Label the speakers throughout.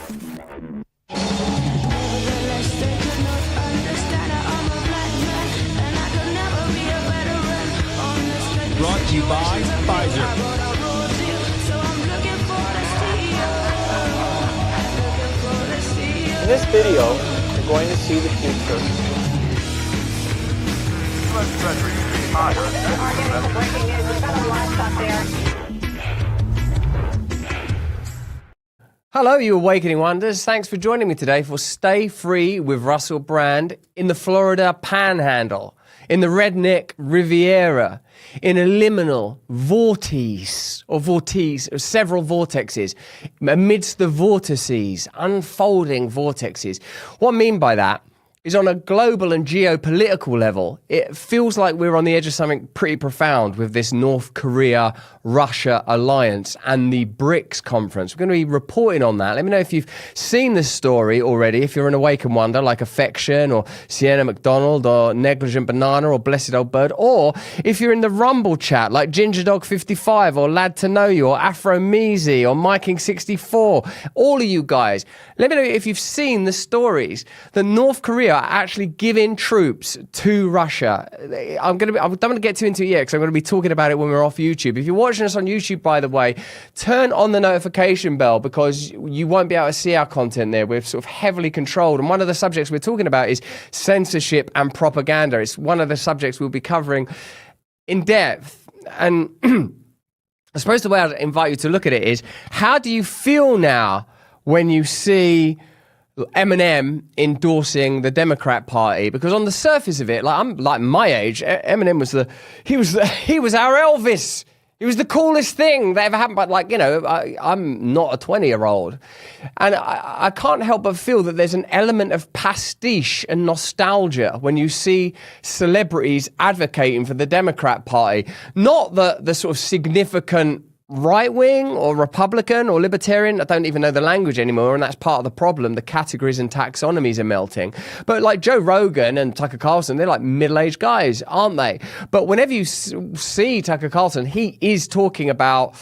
Speaker 1: Brought to you by Pfizer.
Speaker 2: In this video, you're going to see the future.
Speaker 3: Hello, you Awakening Wonders. Thanks for joining me today for Stay Free with Russell Brand in the Florida Panhandle, in the Redneck Riviera, in a liminal vortice, several vortexes, amidst the vortices, unfolding vortexes. What I mean by that is on a global and geopolitical level, it feels like we're on the edge of something pretty profound with this North Korea-Russia alliance and the BRICS conference. We're going to be reporting on that. Let me know if you've seen this story already, if you're an Awakened Wonder like Affection or Sienna McDonald or Negligent Banana or Blessed Old Bird, or if you're in the Rumble chat like GingerDog55 or Lad to Know You or Afro Meezy or Miking64, all of you guys, let me know if you've seen the stories that North Korea are actually giving troops to Russia. I don't want to get too into it yet because I'm going to be talking about it when we're off YouTube. If you're watching us on YouTube, by the way, turn on the notification bell because you won't be able to see our content there. We're sort of heavily controlled. And one of the subjects we're talking about is censorship and propaganda. It's one of the subjects we'll be covering in depth. And I suppose the way I'd invite you to look at it is, how do you feel now when you see Eminem endorsing the Democrat Party? Because on the surface of it, like I'm like my age, Eminem was he was our Elvis. He was the coolest thing that ever happened. But like, you know, I'm not a 20-year-old, and I can't help but feel that there's an element of pastiche and nostalgia when you see celebrities advocating for the Democrat Party, not the sort of significant right-wing or Republican or Libertarian. I don't even know the language anymore, and that's part of the problem. The categories and taxonomies are melting. But like Joe Rogan and Tucker Carlson, they're like middle-aged guys, aren't they? But whenever you see Tucker Carlson, he is talking about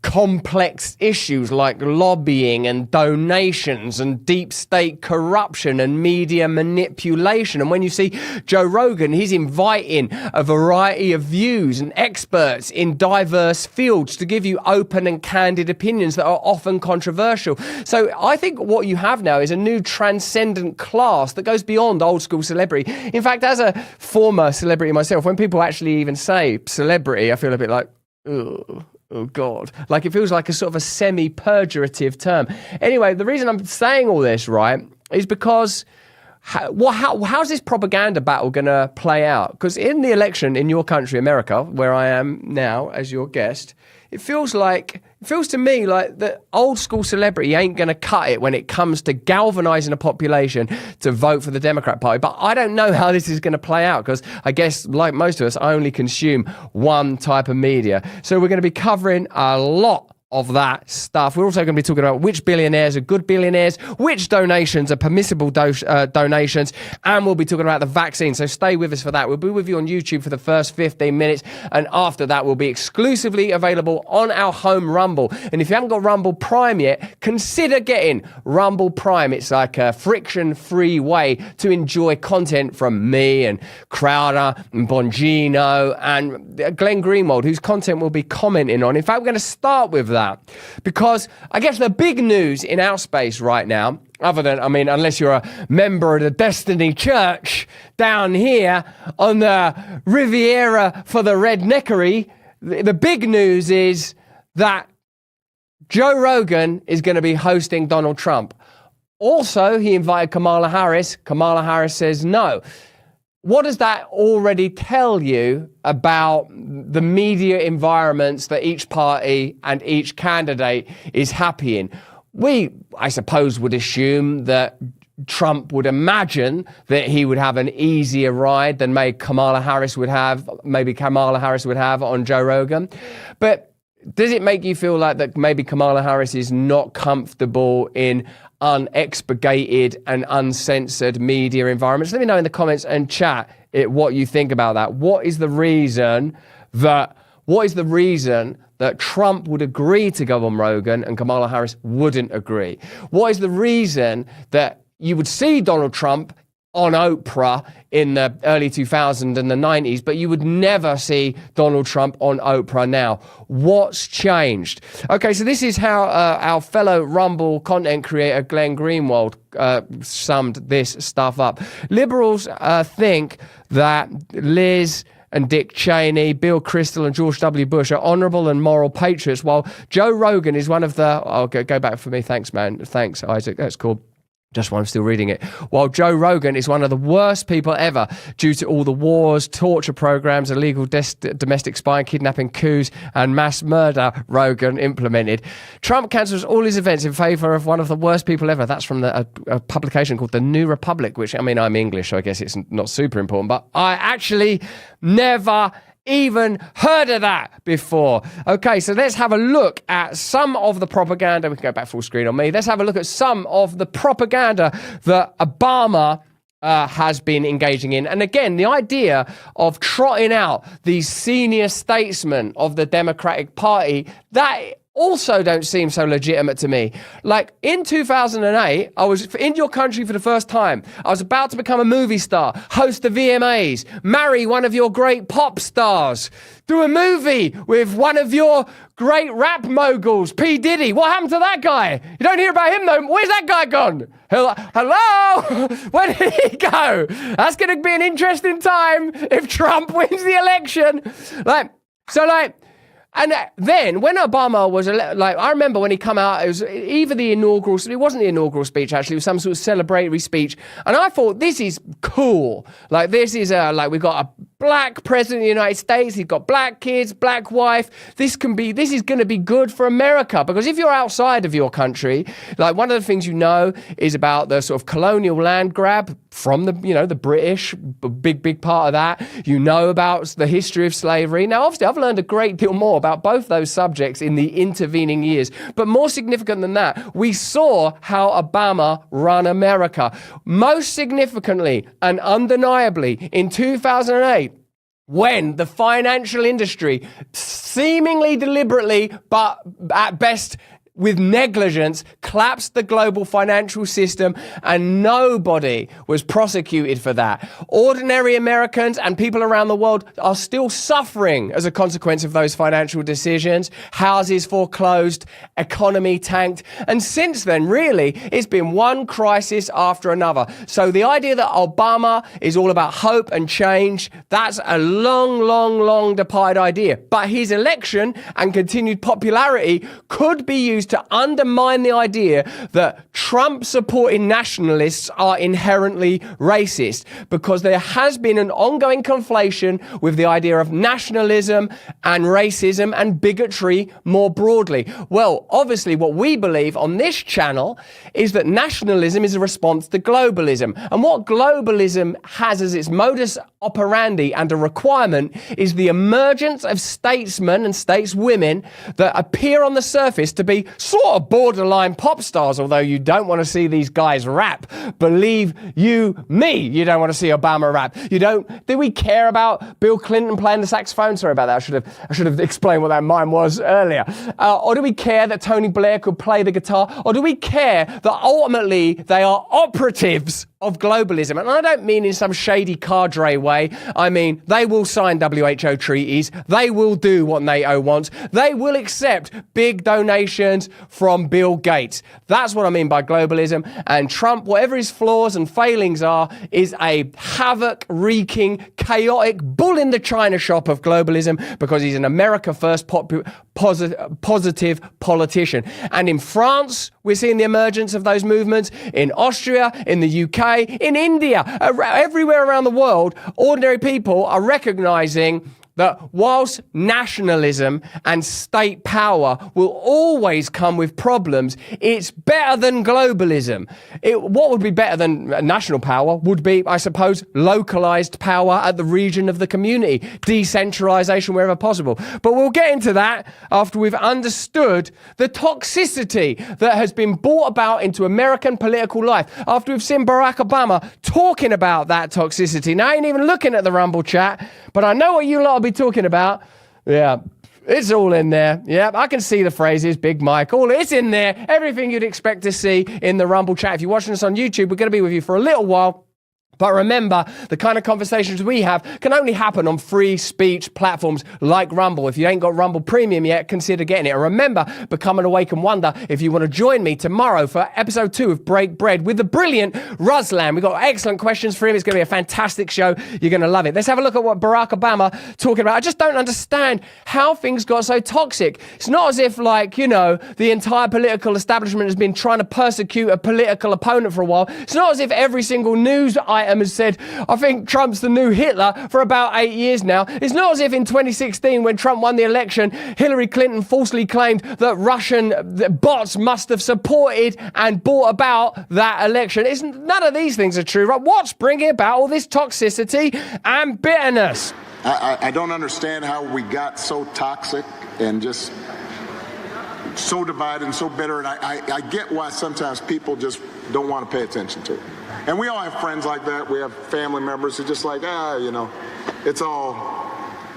Speaker 3: complex issues like lobbying and donations and deep state corruption and media manipulation. And when you see Joe Rogan, he's inviting a variety of views and experts in diverse fields to give you open and candid opinions that are often controversial. So I think what you have now is a new transcendent class that goes beyond old school celebrity. In fact, as a former celebrity myself, when people actually even say celebrity, I feel a bit like, ugh. Oh, God. Like, it feels like a sort of a semi-purgative term. Anyway, the reason I'm saying all this, right, is because how's this propaganda battle going to play out? Because in the election in your country, America, where I am now as your guest, it feels to me like the old school celebrity ain't going to cut it when it comes to galvanizing a population to vote for the Democrat Party. But I don't know how this is going to play out because I guess, like most of us, I only consume one type of media. So we're going to be covering a lot of that stuff. We're also going to be talking about which billionaires are good billionaires, which donations are permissible donations, and we'll be talking about the vaccine. So stay with us for that. We'll be with you on YouTube for the first 15 minutes, and after that we'll be exclusively available on our home Rumble. And if you haven't got Rumble Prime yet, consider getting Rumble Prime. It's like a friction-free way to enjoy content from me and Crowder and Bongino and Glenn Greenwald, whose content we'll be commenting on. In fact, we're going to start with that, because I guess the big news in our space right now, other than, I mean, unless you're a member of the Destiny Church down here on the Riviera for the Redneckery, the big news is that Joe Rogan is going to be hosting Donald Trump. Also, he invited Kamala Harris. Kamala Harris says no. What does that already tell you about the media environments that each party and each candidate is happy in? We, I suppose, would assume that Trump would imagine that he would have an easier ride than maybe Kamala Harris would have on Joe Rogan. But does it make you feel like that maybe Kamala Harris is not comfortable in unexpurgated and uncensored media environments? Let me know in the comments and chat what you think about that. What is the reason that that Trump would agree to go on Rogan and Kamala Harris wouldn't agree? What is the reason that you would see Donald Trump on Oprah in the early 2000s and the 90s, but you would never see Donald Trump on Oprah now? What's changed? Okay, so this is how our fellow Rumble content creator Glenn Greenwald summed this stuff up. Liberals think that Liz and Dick Cheney, Bill Kristol and George W. Bush are honorable and moral patriots, while Joe Rogan is one of the... Oh, go back for me. Thanks, man. Thanks, Isaac. That's cool. Just while I'm still reading it. While Joe Rogan is one of the worst people ever due to all the wars, torture programs, illegal domestic spying, kidnapping, coups, and mass murder Rogan implemented. Trump cancels all his events in favor of one of the worst people ever. That's from a publication called The New Republic, which, I mean, I'm English, so I guess it's not super important, but I actually never even heard of that before. Okay, so let's have a look at some of the propaganda. We can go back full screen on me. Let's have a look at some of the propaganda that Obama has been engaging in. And again, the idea of trotting out these senior statesmen of the Democratic Party, that also don't seem so legitimate to me. Like in 2008, I was in your country for the first time. I was about to become a movie star, host the VMAs, marry one of your great pop stars, do a movie with one of your great rap moguls, P. Diddy. What happened to that guy? You don't hear about him though. Where's that guy gone? Hello? Where did he go? That's going to be an interesting time if Trump wins the election. And then when Obama was I remember when he come out, it was either it wasn't the inaugural speech, actually, it was some sort of celebratory speech. And I thought, this is cool. Like, this is we've got a black president of the United States. He's got black kids, black wife. This is going to be good for America. Because if you're outside of your country, like, one of the things you know is about the sort of colonial land grab from the British, big part of that. You know about the history of slavery. Now, obviously, I've learned a great deal more about both those subjects in the intervening years. But more significant than that, we saw how Obama run America. Most significantly and undeniably, in 2008, when the financial industry, seemingly deliberately, but at best with negligence, collapsed the global financial system, and nobody was prosecuted for that. Ordinary Americans and people around the world are still suffering as a consequence of those financial decisions. Houses foreclosed, economy tanked, and since then, really, it's been one crisis after another. So the idea that Obama is all about hope and change, that's a long departed idea. But his election and continued popularity could be used to undermine the idea that Trump-supporting nationalists are inherently racist, because there has been an ongoing conflation with the idea of nationalism and racism and bigotry more broadly. Well, obviously, what we believe on this channel is that nationalism is a response to globalism. And what globalism has as its modus operandi and a requirement is the emergence of statesmen and stateswomen that appear on the surface to be sort of borderline pop stars, although you don't want to see these guys rap. Believe you me, you don't want to see Obama rap. Do we care about Bill Clinton playing the saxophone? Sorry about that. I should have explained what that mime was earlier. Or do we care that Tony Blair could play the guitar? Or do we care that ultimately they are operatives of globalism? And I don't mean in some shady cadre way. I mean, they will sign WHO treaties. They will do what NATO wants. They will accept big donations from Bill Gates. That's what I mean by globalism. And Trump, whatever his flaws and failings are, is a havoc-wreaking, chaotic bull in the china shop of globalism, because he's an America First positive politician. And in France, we're seeing the emergence of those movements. In Austria, in the UK, in India, everywhere around the world, ordinary people are recognizing that whilst nationalism and state power will always come with problems, it's better than globalism. What would be better than national power would be, I suppose, localized power at the region of the community, decentralization wherever possible. But we'll get into that after we've understood the toxicity that has been brought about into American political life, after we've seen Barack Obama talking about that toxicity. Now, I ain't even looking at the Rumble chat, but I know what you lot will be talking about. Yeah, It's all in there. Yep, I can see the phrases, Big Mike, all it's in there. Everything you'd expect to see in the Rumble chat. If you're watching us on YouTube, we're going to be with you for a little while. But remember, the kind of conversations we have can only happen on free speech platforms like Rumble. If you ain't got Rumble Premium yet, consider getting it. And remember, become an Awake and Wonder if you want to join me tomorrow for episode 2 of Break Bread with the brilliant Ruslan. We've got excellent questions for him. It's going to be a fantastic show. You're going to love it. Let's have a look at what Barack Obama talking about. I just don't understand how things got so toxic. It's not as if, like, you know, the entire political establishment has been trying to persecute a political opponent for a while. It's not as if every single news item has said, I think Trump's the new Hitler for about 8 years now. It's not as if in 2016, when Trump won the election, Hillary Clinton falsely claimed that Russian bots must have supported and brought about that election. None of these things are true, right? What's bringing about all this toxicity and bitterness?
Speaker 4: I don't understand how we got so toxic and just so divided and so bitter. And I get why sometimes people just don't want to pay attention to it. And we all have friends like that. We have family members who just like, you know, it's all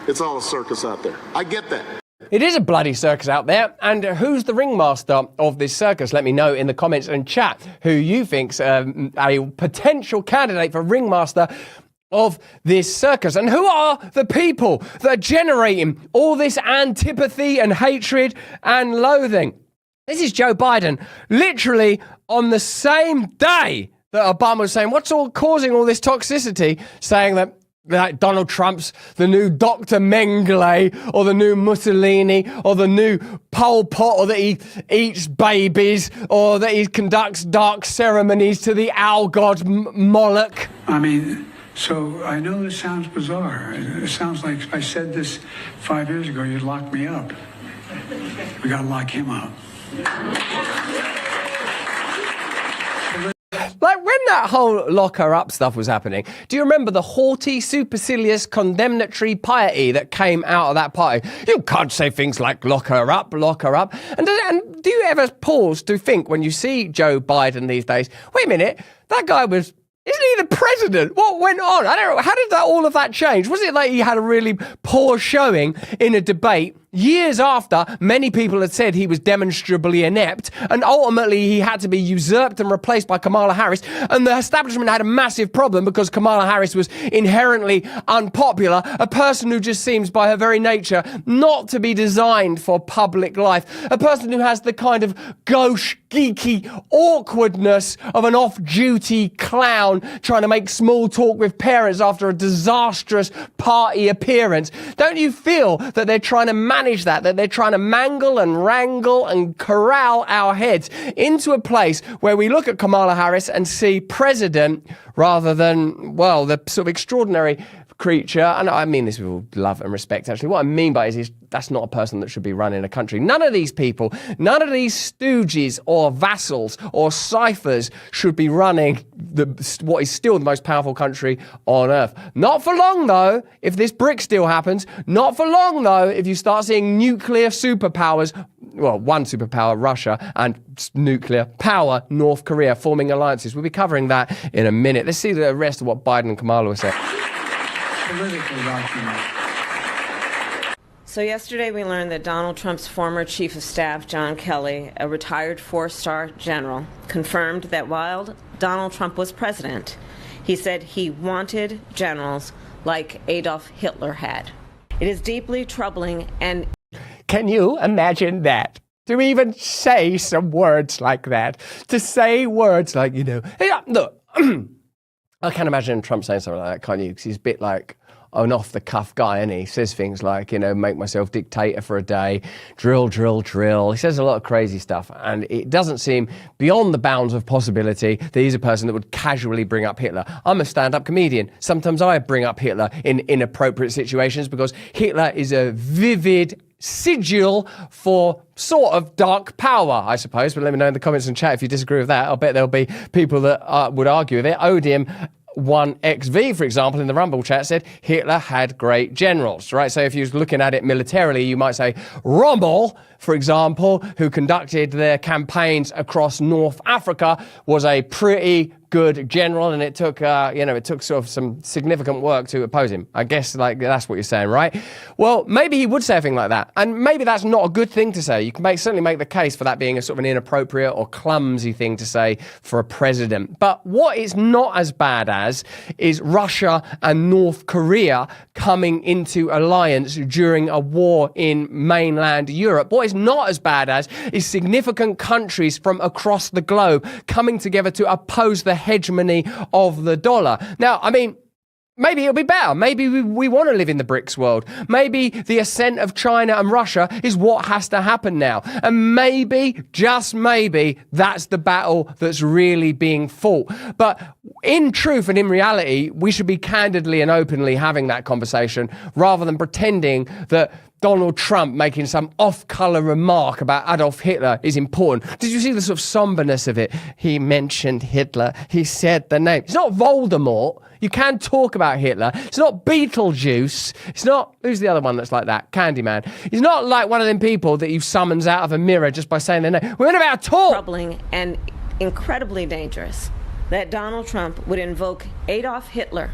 Speaker 4: a circus out there. I get that.
Speaker 3: It is a bloody circus out there. And who's the ringmaster of this circus? Let me know in the comments and chat who you think's a potential candidate for ringmaster of this circus. And who are the people that are generating all this antipathy and hatred and loathing? This is Joe Biden, literally on the same day that Obama was saying, what's all causing all this toxicity, saying that Donald Trump's the new Dr. Mengele, or the new Mussolini, or the new Pol Pot, or that he eats babies, or that he conducts dark ceremonies to the owl god Moloch.
Speaker 5: I mean, so I know this sounds bizarre. It sounds like if I said this 5 years ago, you'd lock me up. We got to lock him up.
Speaker 3: Like, when that whole lock her up stuff was happening, do you remember the haughty, supercilious, condemnatory piety that came out of that party? You can't say things like lock her up, lock her up. And do you ever pause to think, when you see Joe Biden these days, wait a minute, that guy was... Isn't he the president? What went on? I don't know. How did all of that change? Was it like he had a really poor showing in a debate years after many people had said he was demonstrably inept, and ultimately he had to be usurped and replaced by Kamala Harris, and the establishment had a massive problem because Kamala Harris was inherently unpopular, a person who just seems by her very nature not to be designed for public life, a person who has the kind of gauche, geeky awkwardness of an off-duty clown trying to make small talk with parents after a disastrous party appearance. Don't you feel that they're trying to manage that they're trying to mangle and wrangle and corral our heads into a place where we look at Kamala Harris and see president rather than, well, the sort of extraordinary creature, and I mean this with all love and respect, actually. What I mean by it is that's not a person that should be running a country. None of these people, none of these stooges or vassals or ciphers should be running what is still the most powerful country on earth. Not for long, though, if this BRICS deal happens. Not for long, though, if you start seeing nuclear superpowers, well, one superpower, Russia, and nuclear power, North Korea, forming alliances. We'll be covering that in a minute. Let's see the rest of what Biden and Kamala were saying.
Speaker 5: Political document.
Speaker 6: So yesterday we learned that Donald Trump's former chief of staff, John Kelly, a retired 4-star general, confirmed that while Donald Trump was president, he said he wanted generals like Adolf Hitler had. It is deeply troubling and...
Speaker 3: Can you imagine that? To even say some words like that. To say words like, you know... Hey, look, I can't imagine Trump saying something like that, can't you? Because he's a bit like an off-the-cuff guy, and he says things like, you know, make myself dictator for a day, drill, drill, drill. He says a lot of crazy stuff, and it doesn't seem beyond the bounds of possibility that he's a person that would casually bring up Hitler. I'm a stand-up comedian. Sometimes I bring up Hitler in inappropriate situations because Hitler is a vivid sigil for sort of dark power, I suppose. But let me know in the comments and chat if you disagree with that. I'll bet there'll be people that would argue with it. Odium 1XV, for example, in the Rumble chat said Hitler had great generals, right? So if you're looking at it militarily, you might say Rommel, for example, who conducted their campaigns across North Africa, was a pretty good general, and it took sort of some significant work to oppose him. I guess that's what you're saying, right? Well, maybe he would say a thing like that, and maybe that's not a good thing to say. You can certainly make the case for that being a sort of an inappropriate or clumsy thing to say for a president. But what it's not as bad as is Russia and North Korea coming into alliance during a war in mainland Europe. What is not as bad as is significant countries from across the globe coming together to oppose the hegemony of the dollar. Now, I mean, maybe it'll be better. Maybe we want to live in the BRICS world. Maybe the ascent of China and Russia is what has to happen now. And maybe, just maybe, that's the battle that's really being fought. But in truth and in reality, we should be candidly and openly having that conversation rather than pretending that Donald Trump making some off-color remark about Adolf Hitler is important. Did you see the sort of somberness of it? He mentioned Hitler. He said the name. It's not Voldemort. You can talk about Hitler. It's not Beetlejuice. It's not, who's the other one that's like that? Candyman. He's not like one of them people that you summons out of a mirror just by saying their name. We're about to talk.
Speaker 6: Troubling and incredibly dangerous that Donald Trump would invoke Adolf Hitler,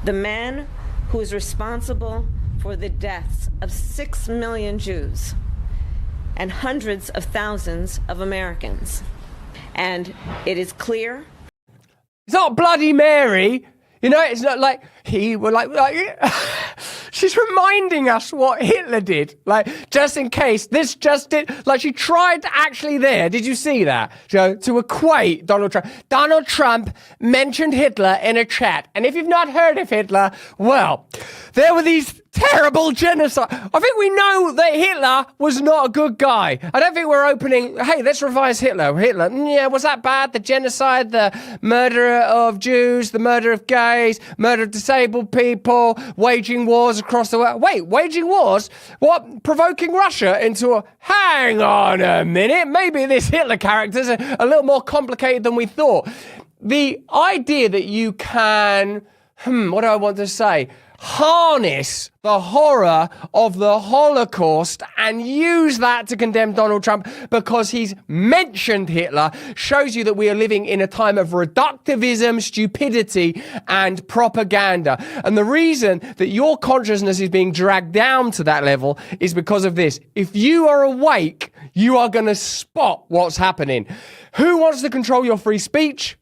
Speaker 6: the man who is responsible for the deaths of 6 million Jews and hundreds of thousands of Americans. And it is clear.
Speaker 3: It's not Bloody Mary. You know, it's not like he would like she's reminding us what Hitler did. Like, just in case this just did, like she tried actually there. Did you see that? To equate Donald Trump. Donald Trump mentioned Hitler in a chat. And if you've not heard of Hitler, well, there were these terrible genocide. I think we know that Hitler was not a good guy. I don't think we're opening, hey, let's revise Hitler. Hitler, yeah, was that bad? The genocide, the murder of Jews, the murder of gays, murder of disabled people, waging wars across the world. Wait, waging wars? What? Provoking Russia into a, hang on a minute, maybe this Hitler character's a little more complicated than we thought. The idea that you can, what do I want to say? Harness the horror of the Holocaust and use that to condemn Donald Trump because he's mentioned Hitler shows you that we are living in a time of reductivism, stupidity, and propaganda. And the reason that your consciousness is being dragged down to that level is because of this. If you are awake, you are going to spot what's happening. Who wants to control your free speech?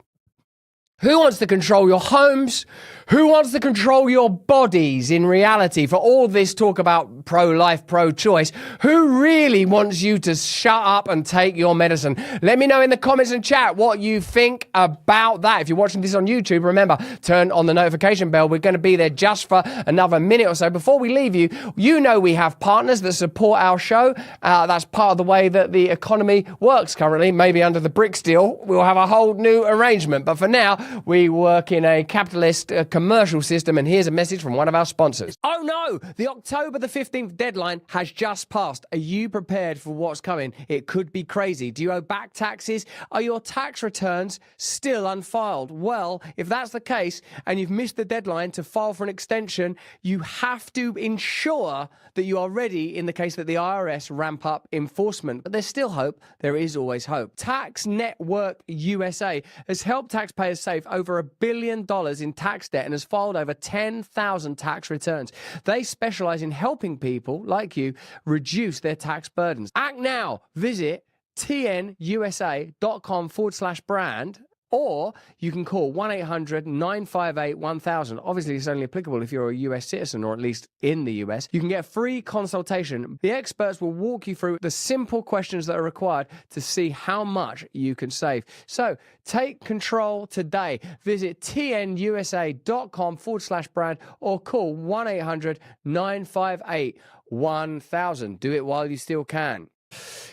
Speaker 3: Who wants to control your homes? Who wants to control your bodies in reality? For all this talk about pro-life, pro-choice, who really wants you to shut up and take your medicine? Let me know in the comments and chat what you think about that. If you're watching this on YouTube, remember, turn on the notification bell. We're going to be there just for another minute or so. Before we leave you, you know we have partners that support our show. That's part of the way that the economy works currently. Maybe under the BRICS deal, we'll have a whole new arrangement. But for now, we work in a capitalist commercial system, and here's a message from one of our sponsors. Oh no! The October the 15th deadline has just passed. Are you prepared for what's coming? It could be crazy. Do you owe back taxes? Are your tax returns still unfiled? Well, if that's the case, and you've missed the deadline to file for an extension, you have to ensure that you are ready in the case that the IRS ramp up enforcement. But there's still hope. There is always hope. Tax Network USA has helped taxpayers save over $1 billion in tax debt and has filed over 10,000 tax returns. They specialize in helping people like you reduce their tax burdens. Act now. Visit tnusa.com/brand. Or you can call 1-800-958-1000. Obviously, it's only applicable if you're a US citizen or at least in the US. You can get a free consultation. The experts will walk you through the simple questions that are required to see how much you can save. So take control today. Visit tnusa.com/brand or call 1-800-958-1000. Do it while you still can.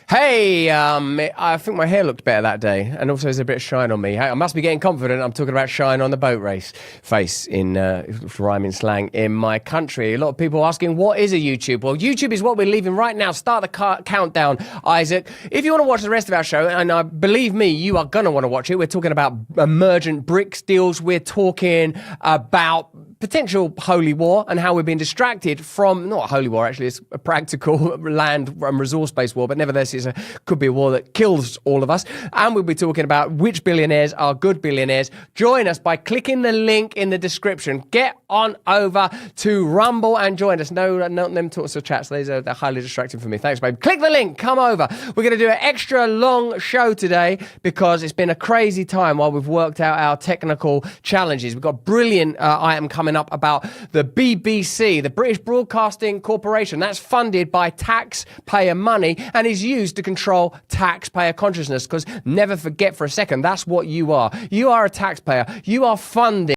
Speaker 3: Hey, I think my hair looked better that day, and also there's a bit of shine on me. I must be getting confident. I'm talking about shine on the boat race face in rhyming slang in my country. A lot of people asking, what is a YouTube? Well, YouTube is what we're leaving right now. Start the countdown, Isaac. If you want to watch the rest of our show, and believe me, you are going to want to watch it. We're talking about emergent BRICS deals. We're talking about potential holy war and how we're being distracted from, not a holy war actually, it's a practical land and resource-based war, but nevertheless it could be a war that kills all of us. And we'll be talking about which billionaires are good billionaires. Join us by clicking the link in the description. Get on over to Rumble and join us. No, not them sorts of chats. They're highly distracting for me. Thanks, babe. Click the link. Come over. We're going to do an extra long show today because it's been a crazy time while we've worked out our technical challenges. We've got a brilliant item coming up about the BBC, the British Broadcasting Corporation. That's funded by taxpayer money and is used to control taxpayer consciousness, because never forget for a second, that's what you are. You are a taxpayer. You are funding